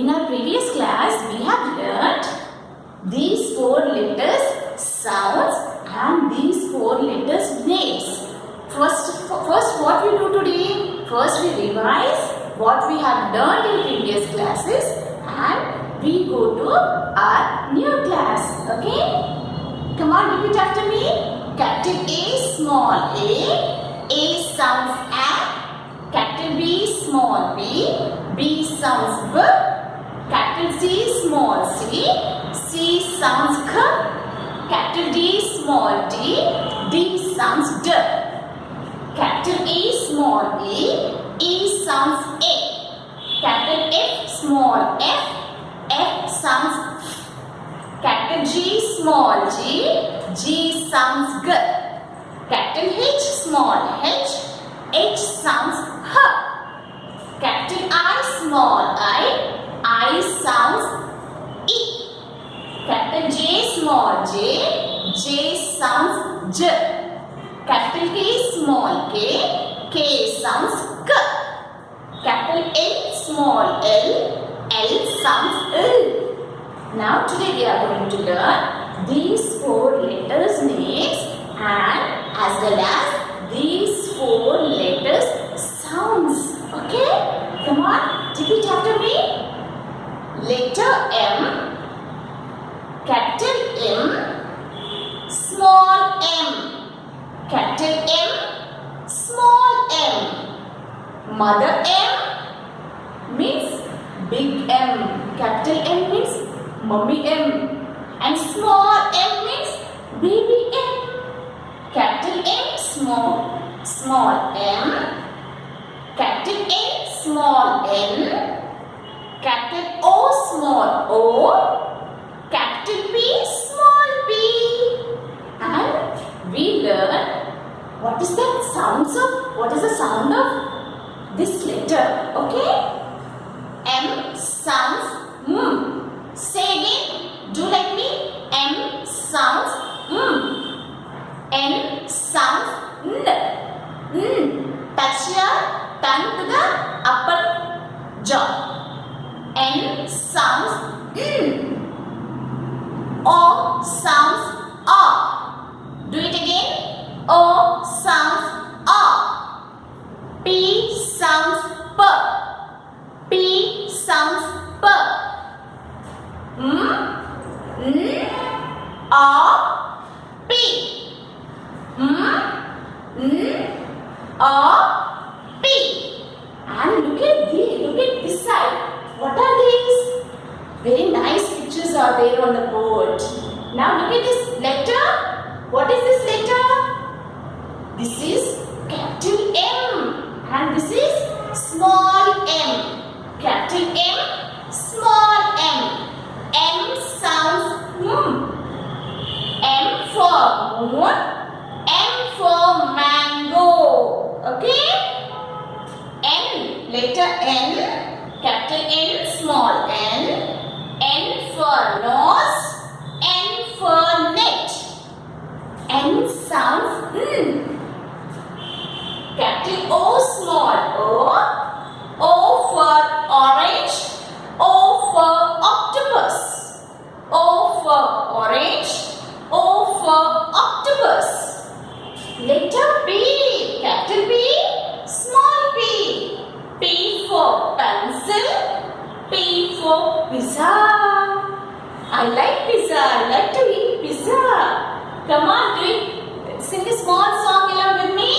In our previous class, we have learnt these 4 letters sounds and these 4 letters names. First what we do today? First we revise what we have learned in previous classes and we go to our new class. Okay? Come on, repeat after me. Capital A, small a sounds A. Capital B, small b sounds B. Capital C, small c sounds K. Capital D, small d sounds D. Capital E, small e sounds A. Capital F, small f sounds F. Capital G, small g sounds G. Capital H, small h sounds H. Capital I, small I sounds E. Capital J, small j sounds J. Capital K, small k sounds K. Capital L, small l sounds L. Now today we are going to learn these 4 letters names and as well as these 4 letters sounds. Okay? Come on, repeat after me. Letter M, capital M, small m. Capital M, small m. Mother M means big M. Capital M means mummy M. And small m means baby M. Capital M, small m. Capital N, small n. Capital O, small o. Capital P, small p. And we learn what is the sound of this letter. Okay? M sounds M. Say again. Do like me. M sounds M. N sounds N. Touch your tongue to the upper jaw. N sounds N. O sounds O. Do it again. O sounds O. P sounds P. P sounds P. N O P. N O P. And look at this side. What are these? Very nice pictures are there on the board. Now look at this letter. What is this letter? This is capital M and this is small m. Capital M, small m. M sounds M. M for moon, M for mango. Okay? N, letter N, capital N, small n. N for nose, N for net. N sounds N. Capital O, small o. O for orange, O for octopus. O for orange, O for octopus. Letter P, capital P, small p. P for pencil, P for pizza. I like pizza. I like to eat pizza. Come on, sing a small song along with me.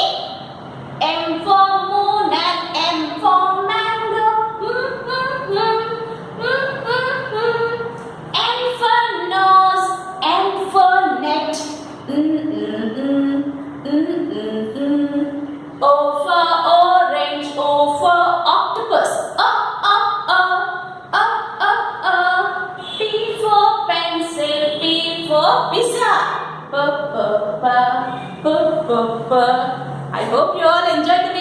M for moon and M for mango. N for nose, N for net. O for orange, O for octopus. P for pencil, P for pizza. I hope you all enjoyed the